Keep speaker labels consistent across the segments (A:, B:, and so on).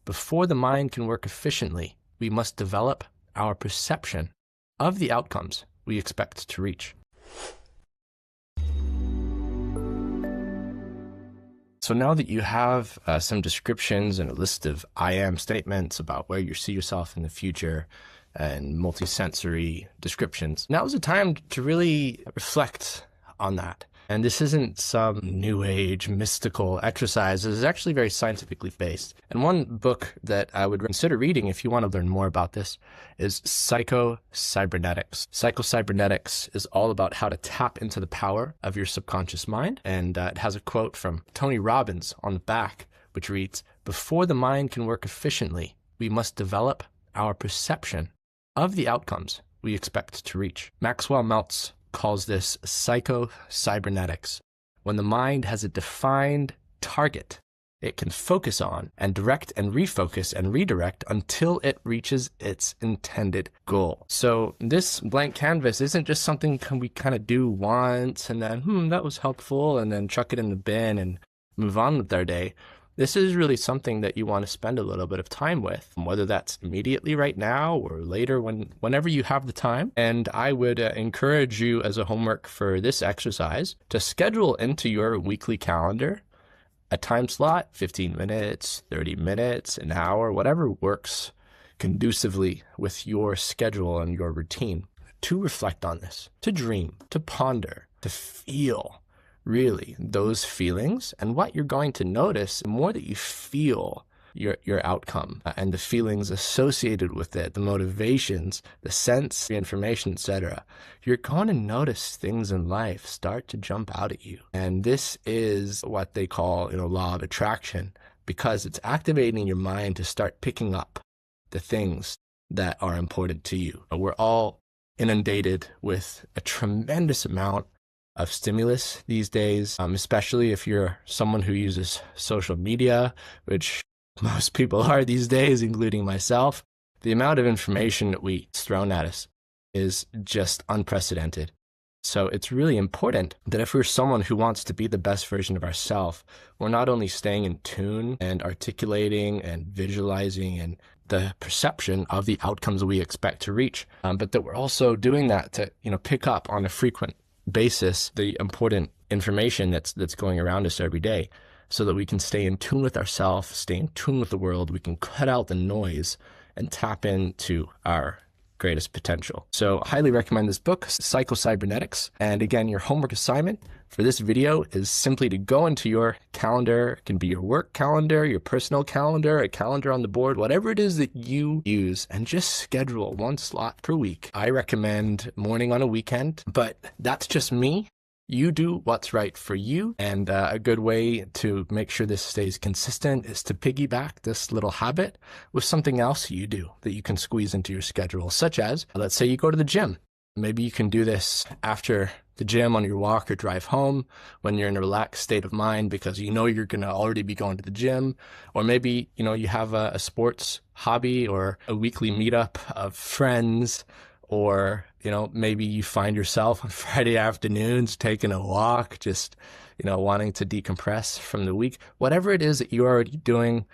A: before the mind can work efficiently, we must develop our perception of the outcomes we expect to reach. So now that you have some descriptions and a list of I am statements about where you see yourself in the future and multisensory descriptions, now is the time to really reflect on that. And this isn't some new age mystical exercise. This is actually very scientifically based. And one book that I would consider reading if you want to learn more about this is Psycho-Cybernetics. Psycho-Cybernetics is all about how to tap into the power of your subconscious mind. And it has a quote from Tony Robbins on the back, which reads, "Before the mind can work efficiently, we must develop our perception of the outcomes we expect to reach." Maxwell Maltz calls this Psycho-Cybernetics. When the mind has a defined target, it can focus on and direct and refocus and redirect until it reaches its intended goal. So this blank canvas isn't just something we kind of do once and then, that was helpful, and then chuck it in the bin and move on with our day. This is really something that you want to spend a little bit of time with, whether that's immediately right now or later whenever you have the time. And I would encourage you as a homework for this exercise to schedule into your weekly calendar a time slot, 15 minutes, 30 minutes, an hour, whatever works conducively with your schedule and your routine, to reflect on this, to dream, to ponder, to feel really those feelings. And what you're going to notice, the more that you feel your outcome and the feelings associated with it, the motivations, the sense, the information, etc., you're going to notice things in life start to jump out at you. And this is what they call, law of attraction, because it's activating your mind to start picking up the things that are important to you. We're all inundated with a tremendous amount of stimulus these days, especially if you're someone who uses social media, which most people are these days, including myself. The amount of information that we thrown at us is just unprecedented. So it's really important that if we're someone who wants to be the best version of ourselves, we're not only staying in tune and articulating and visualizing and the perception of the outcomes we expect to reach, but that we're also doing that to pick up on a frequent basis the important information that's going around us every day, so that we can stay in tune with ourselves, stay in tune with the world. We can cut out the noise and tap into our greatest potential. So I highly recommend this book, Psycho-Cybernetics. And again, your homework assignment for this video is simply to go into your calendar. It can be your work calendar, your personal calendar, a calendar on the board, whatever it is that you use, and just schedule one slot per week. I recommend morning on a weekend, but that's just me. You do what's right for you. And a good way to make sure this stays consistent is to piggyback this little habit with something else you do that you can squeeze into your schedule, such as, let's say you go to the gym. Maybe you can do this after the gym on your walk or drive home when you're in a relaxed state of mind because you're going to already be going to the gym. Or maybe, you have a sports hobby or a weekly meetup of friends. Or, maybe you find yourself on Friday afternoons taking a walk, just, wanting to decompress from the week. Whatever it is that you're already doing,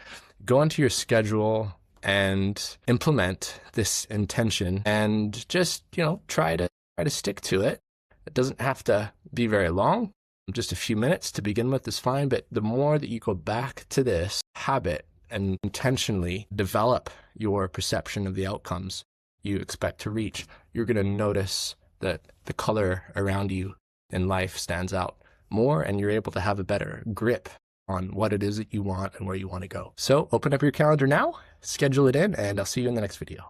A: go into your schedule and implement this intention and just, try to stick to it. It doesn't have to be very long. Just a few minutes to begin with is fine. But the more that you go back to this habit and intentionally develop your perception of the outcomes you expect to reach, you're going to notice that the color around you in life stands out more, and you're able to have a better grip on what it is that you want and where you want to go. So open up your calendar now, schedule it in, and I'll see you in the next video.